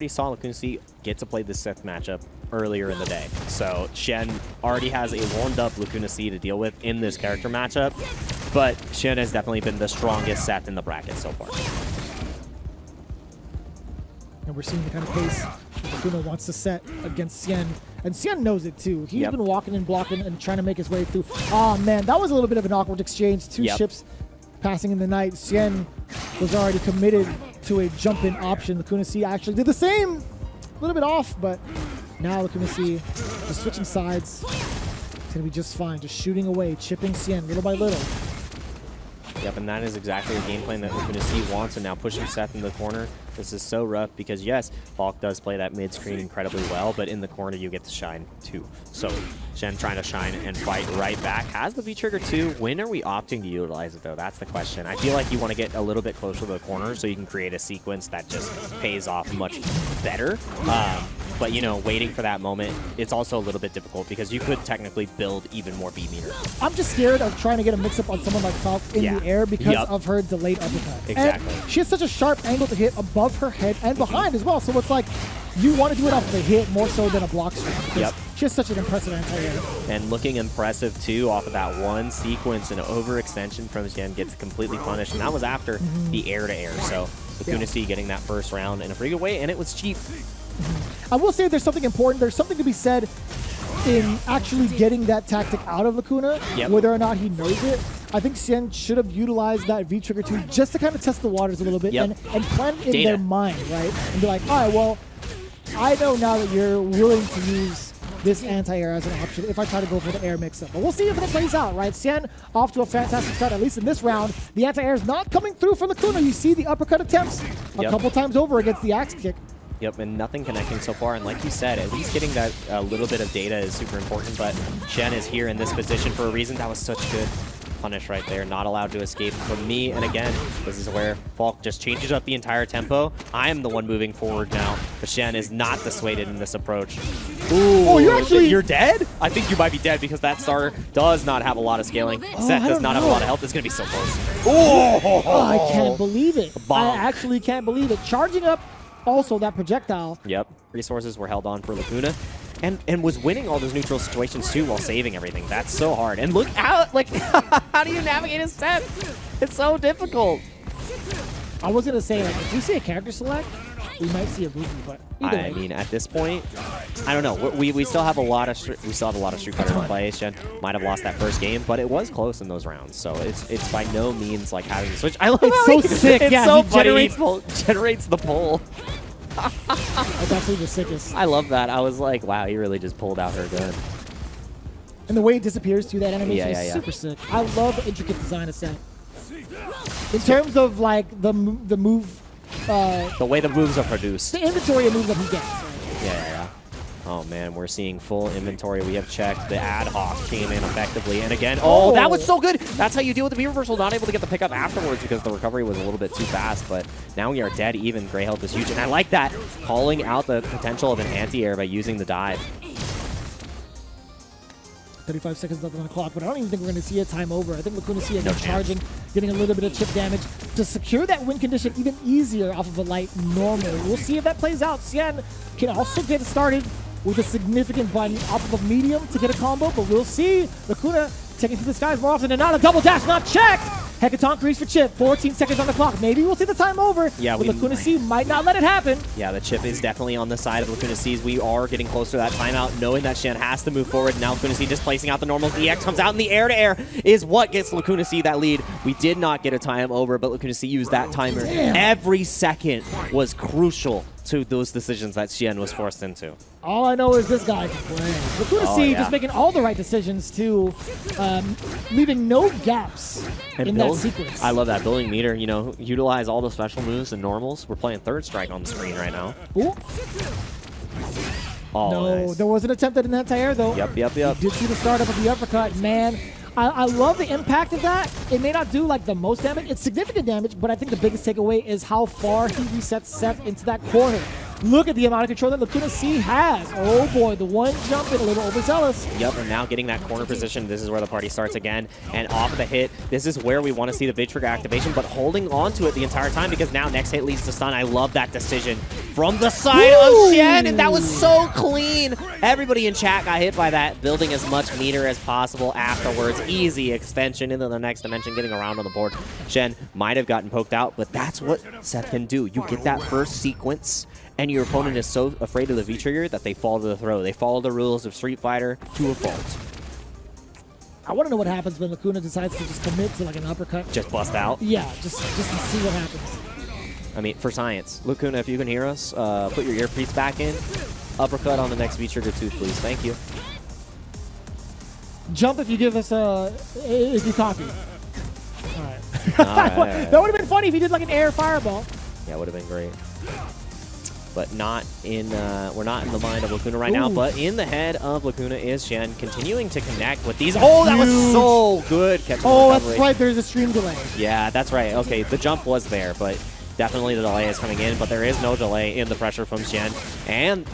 saw Lacunac get to play this Seth matchup earlier in the day. So Xian already has a warmed up Lacunac to deal with in this character matchup, but Xian has definitely been the strongest Seth in the bracket so far. And we're seeing the kind of pace Lacuna wants to set against Xian. And Xian knows it too. He's been walking and blocking and trying to make his way through. Oh man, that was a little bit of an awkward exchange. Two ships passing in the night. Xian was already committed to a jump-in option. Lacunac actually did the same. A little bit off, but now Lacunac just switching sides. It's going to be just fine. Just shooting away, chipping Xian little by little. Yep, and that is exactly the game plan that Lacunac wants, and now pushing Seth in the corner. This is so rough because, yes, Falke does play that mid-screen incredibly well, but in the corner you get to shine too. So Xian trying to shine and fight right back. Has the V-trigger too. When are we opting to utilize it, though? That's the question. I feel like you want to get a little bit closer to the corner so you can create a sequence that just pays off much better. But, you know, waiting for that moment, it's also a little bit difficult because you could technically build even more B-meter. I'm just scared of trying to get a mix-up on someone like Falke in the air because of her delayed uppercut. Exactly. And she has such a sharp angle to hit above her head and behind as well. So it's like you want to do it off the hit more so than a block strike. She has such an impressive anti-air. And looking impressive, too, off of that one sequence. An overextension from Xian gets completely punished. And that was after the air-to-air. So Lacunac getting that first round in a pretty good way, and it was cheap. I will say there's something important. There's something to be said in actually getting that tactic out of Lacuna, whether or not he knows it. I think Xian should have utilized that V-trigger too, just to kind of test the waters a little bit and plan it in their mind, right? And be like, all right, well, I know now that you're willing to use this anti-air as an option if I try to go for the air mix-up. But we'll see if it plays out, right? Xian off to a fantastic start, at least in this round. The anti-air is not coming through for Lacuna. You see the uppercut attempts a couple times over against the axe kick. Yep, and nothing connecting so far. And like you said, at least getting that little bit of data is super important. But Xian is here in this position for a reason. That was such good punish right there. Not allowed to escape from me. And again, this is where Falke just changes up the entire tempo. I am the one moving forward now. But Xian is not dissuaded in this approach. Ooh, oh, you're dead? I think you might be dead because that starter does not have a lot of scaling. Seth does not have a lot of health. It's going to be so close. Oh, I can't believe it. I actually can't believe it. Charging up also that projectile. Yep. Resources were held on for Lacuna. And was winning all those neutral situations too while saving everything. That's so hard. And look out, like, how do you navigate a step? It's so difficult. I was gonna say, like, if we see a character select, we might see a movie, but I mean, at this point, I don't know. We still have a lot of Street Fighter to play. Xian might have lost that first game, but it was close in those rounds. So it's by no means like having to switch. I love it's so sick. It's so funny. Generates the pull. That's actually the sickest. I love that. I was like, wow, he really just pulled out her gun. And the way it disappears to that animation is super sick. I love the intricate design of Seth. In terms of like the move, the way the moves are produced, the inventory of moves that he gets. Yeah. Oh man, we're seeing full inventory. We have checked. The ad hoc came in effectively, and again, oh, that was so good. That's how you deal with the V reversal. Not able to get the pickup afterwards because the recovery was a little bit too fast. But now we are dead even. Gray health is huge, and I like that, calling out the potential of an anti-air by using the dive. 35 seconds left on the clock, but I don't even think we're going to see a time over. I think Lacunac again charging, getting a little bit of chip damage to secure that win condition even easier off of a light normal. We'll see if that plays out. Xian can also get started with a significant button off of a medium to get a combo, but we'll see. Lacuna taking to the skies more often than not. A double dash not checked. Hecaton crease for chip. 14 seconds on the clock. Maybe we'll see the time over. Yeah, but Lacunac might not let it happen. Yeah, the chip is definitely on the side of Lacunac. We are getting closer to that timeout, knowing that Xian has to move forward. Now Lacunac just placing out the normals. The EX comes out, and the air-to-air is what gets Lacunac that lead. We did not get a time over, but Lacunac used that timer. Every second was crucial to those decisions that Xian was forced into. All I know is this guy can play. Lacunac just making all the right decisions too, leaving no gaps in that sequence. I love that building meter. You know, utilize all the special moves and normals. We're playing third strike on the screen right now. Ooh. Oh, no, nice. There was an attempt at an anti-air though. Yep. You did see the startup of the uppercut, man. I love the impact of that. It may not do like the most damage. It's significant damage, but I think the biggest takeaway is how far he resets Seth into that corner. look at the amount of control that Lacuna C has. Oh boy, the one jump in a little overzealous. Yep, and now getting that corner position, this is where the party starts again. And off of the hit, this is where we want to see the V-Trigger activation, but holding on to it the entire time because now next hit leads to stun. I love that decision from the side of Xian, and that was so clean. Everybody in chat got hit by that, building as much meter as possible afterwards. Easy extension into the next dimension, getting around on the board. Xian might have gotten poked out, but that's what Seth can do. You get that first sequence, and your opponent is so afraid of the V-Trigger that they fall to the throw. They follow the rules of Street Fighter to a fault. I want to know what happens when Lacuna decides to just commit to like an uppercut. Just bust out? Yeah, just to see what happens. I mean, for science. Lacuna, if you can hear us, put your earpiece back in. Uppercut on the next V-Trigger tooth, please. Thank you. Jump if you give us if you copy. All right. Right. That would have been funny if he did like an air fireball. Yeah, it would have been great. But not in, we're not in the mind of Lacuna right now, but in the head of Lacuna is Xian, continuing to connect with these. Oh, that was so good. Oh, that's right. There's a stream delay. Yeah, that's right. Okay, the jump was there, but definitely the delay is coming in, but there is no delay in the pressure from Xian. And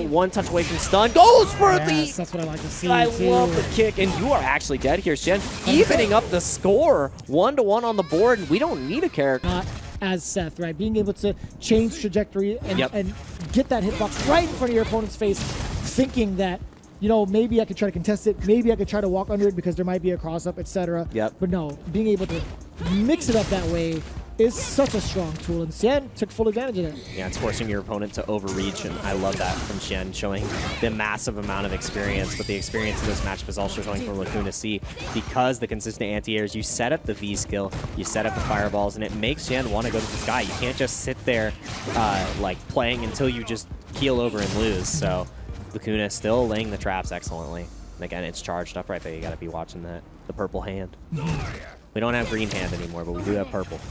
one touch away from stun. Goes for the... That's what I like to see. I love the kick, and you are actually dead here, Xian. Evening up the score. 1-1 on the board. We don't need a character. As Seth, right? Being able to change trajectory and, and get that hitbox right in front of your opponent's face, thinking that, you know, maybe I could try to contest it, maybe I could try to walk under it because there might be a cross-up, etc. But no, being able to mix it up that way is such a strong tool, and Xian took full advantage of it. Yeah, it's forcing your opponent to overreach, and I love that from Xian, showing the massive amount of experience, but the experience in this matchup is also showing from Lacuna C because the consistent anti-airs, you set up the V skill, you set up the fireballs, and it makes Xian want to go to the sky. You can't just sit there like playing until you just keel over and lose, so Lacuna still laying the traps excellently. And again, it's charged up right there. You got to be watching that. The purple hand. We don't have green hand anymore, but we do have purple.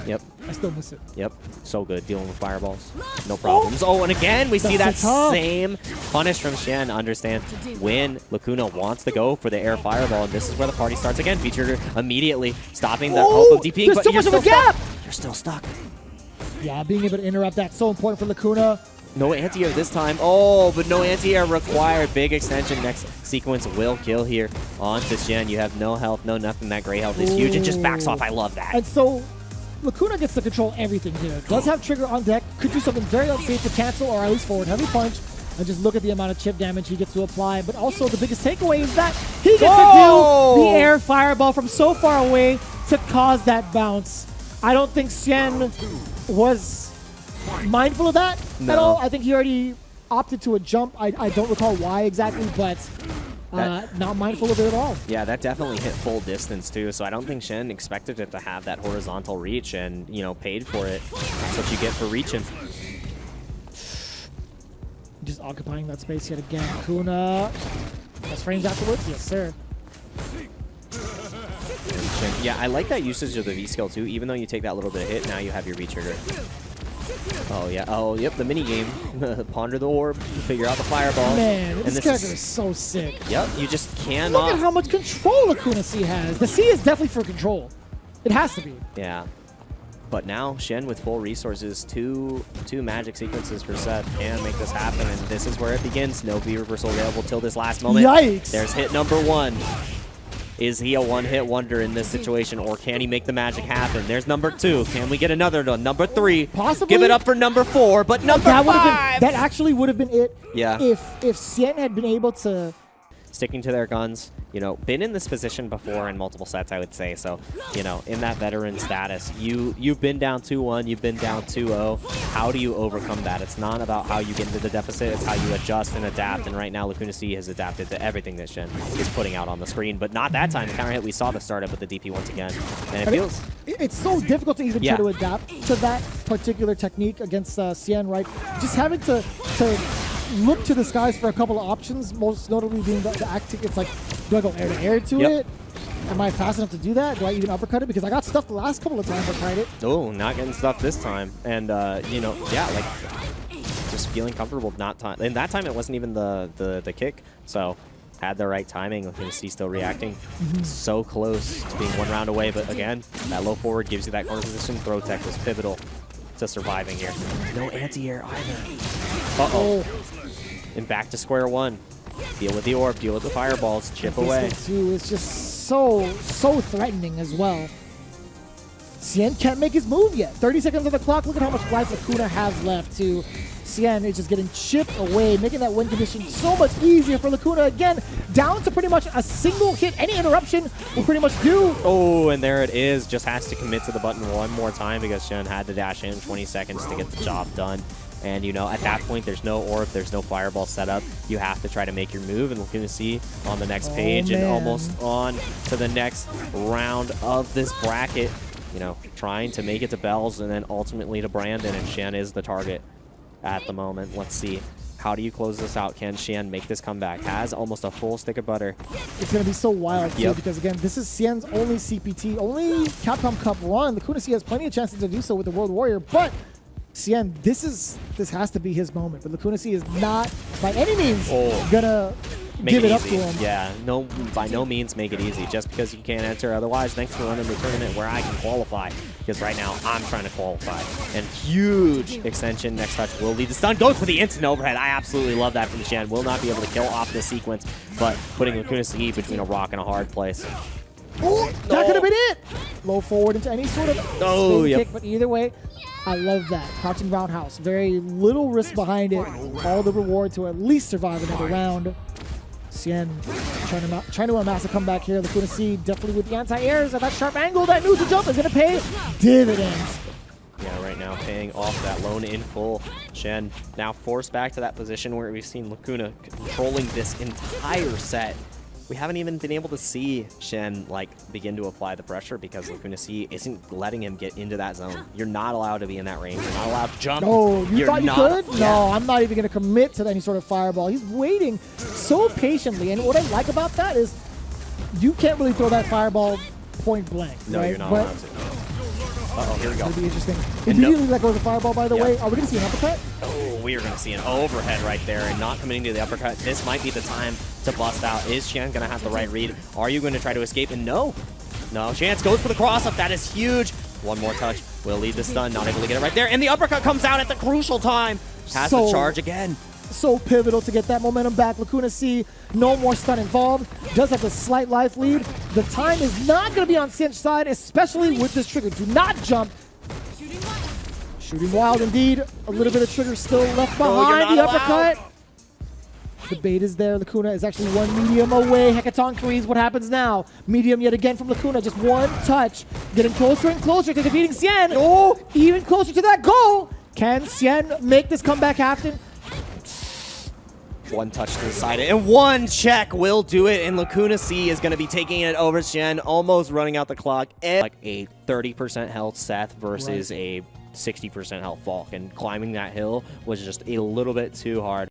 Yep. I still miss it. Yep. So good dealing with fireballs. No problems. Oh, and again, we see that same punish from Xian to understand when Lacuna wants to go for the air fireball, and this is where the party starts again. V-Trigger immediately stopping the hope of DPing, but you're still stuck. You're still stuck. Yeah, being able to interrupt that so important for Lacuna. No anti-air this time. Oh, but no anti-air required. Big extension. Next sequence will kill here onto Xian. You have no health, no nothing. That gray health is huge. It just backs off. I love that. And so Lacuna gets to control everything here. Does have trigger on deck. Could do something very unsafe to cancel or at least forward heavy punch. And just look at the amount of chip damage he gets to apply. But also the biggest takeaway is that he gets to do the air fireball from so far away to cause that bounce. I don't think Xian was mindful of that at all. I think he already opted to a jump. I don't recall why exactly, but not mindful of it at all. Yeah, that definitely hit full distance too, so I don't think Xian expected it to have that horizontal reach and, you know, paid for it. That's what you get for reaching. Just occupying that space yet again. Kuna. Plus frames afterwards? Yes, sir. Yeah, I like that usage of the V-skill too. Even though you take that little bit of hit, now you have your V-trigger. Oh, yeah. Oh, yep, the mini-game. Ponder the orb, figure out the fireball. Man, this character is so sick. Yep, you just cannot... Look at how much control Lacuna C has. The C is definitely for control. It has to be. Yeah. But now, Xian with full resources, two magic sequences for Seth can make this happen, and this is where it begins. No V reversal available till this last moment. Yikes! There's hit number one. Is he a one-hit wonder in this situation, or can he make the magic happen? There's number two. Can we get another one? Number three. Possibly. Give it up for number four, but number five. That actually would have been it. Yeah. If Xian had been able to... Sticking to their guns, you know, been in this position before in multiple sets, I would say. So, you know, in that veteran status, you've been down 2-1, you've been down 2-0. How do you overcome that? It's not about how you get into the deficit, it's how you adjust and adapt. And right now, Lacuna C has adapted to everything that Xian is putting out on the screen. But not that time. The counter hit, we saw the startup with the DP once again. And it feels... It's so difficult to even try to adapt to that particular technique against Xian, right? Just having to look to the skies for a couple of options, most notably being the acting. It's like, do I go air to air to it? Am I fast enough to do that? Do I even uppercut it? Because I got stuffed the last couple of times I tried it. Oh, not getting stuffed this time. And, you know, yeah, like, just feeling comfortable not time. And that time it wasn't even the kick. So, had the right timing. Lacuna C still reacting. So close to being one round away. But again, that low forward gives you that corner position. Throw tech was pivotal to surviving here. No anti-air either. Uh-oh. And back to square one. Deal with the orb, deal with the fireballs, chip away. It's just so threatening as well. Xian can't make his move yet. 30 seconds on the clock. Look at how much life Lacuna has left too. Xian is just getting chipped away, making that win condition so much easier for Lacuna. Again, down to pretty much a single hit. Any interruption will pretty much do. Oh, and there it is. Just has to commit to the button one more time because Xian had to dash in 20 seconds to get the job done. And, you know, at that point, there's no orb, there's no fireball set up. You have to try to make your move, and we're going to see on the next page and almost on to the next round of this bracket. You know, trying to make it to Bells and then ultimately to Brandon, and Xian is the target at the moment. Let's see. How do you close this out? Can Xian make this comeback? Has almost a full stick of butter. It's going to be so wild, too, because, again, this is Xian's only CPT, only Capcom Cup run. Lacuna C has plenty of chances to do so with the World Warrior, but Xian, this has to be his moment. But Lacuna C is not, by any means, going to give it up to him. Yeah, no, by no means make it easy. Just because you can't enter. Otherwise, thanks for running the tournament where I can qualify. Because right now, I'm trying to qualify. And huge extension. Next touch will lead the stun. Goes for the instant overhead. I absolutely love that from Xian. Will not be able to kill off this sequence. But putting Lacuna C between a rock and a hard place. Oh, that could have been it. Low forward into any sort of spin kick. But either way, I love that. Crouching roundhouse. Very little risk behind it. All the reward to at least survive another round. Xian trying to amass a comeback here. Lacuna C definitely with the anti-airs at that sharp angle. That neutral jump is going to pay dividends. Yeah, right now paying off that loan in full. Xian now forced back to that position where we've seen Lacuna controlling this entire set. We haven't even been able to see Xian like begin to apply the pressure because Lacuna C isn't letting him get into that zone. You're not allowed to be in that range. You're not allowed to jump. Oh, you thought you could? Yeah. No, I'm not even going to commit to any sort of fireball. He's waiting so patiently, and what I like about that is you can't really throw that fireball point blank. No, right? you're not allowed to. Uh-oh, here we go. It's going to be interesting. Immediately let go of the fireball, by the way. Are we going to see an uppercut? Oh, we are going to see an overhead right there and not committing to the uppercut. This might be the time to bust out. Is Xian going to have the right read? Are you going to try to escape? And no. No, Chance goes for the cross-up. That is huge. One more touch will lead the stun. Not able to get it right there. And the uppercut comes out at the crucial time. Has to charge again. So pivotal to get that momentum back. Lacuna C, no more stun involved. Does have a slight life lead. The time is not going to be on Xian's side, especially with this trigger. Do not jump. Shooting wild indeed. A little bit of trigger still left behind the uppercut. The bait is there. Lacuna is actually one medium away. Hecaton Kreese, what happens now? Medium yet again from Lacuna. Just one touch. Getting closer and closer to defeating Xian. Oh, even closer to that goal. Can Xian make this comeback happen? One touch to the side, and one check will do it, and Lacuna C is going to be taking it over Xian, almost running out the clock. And like a 30% health Seth versus a 60% health Falke, and climbing that hill was just a little bit too hard.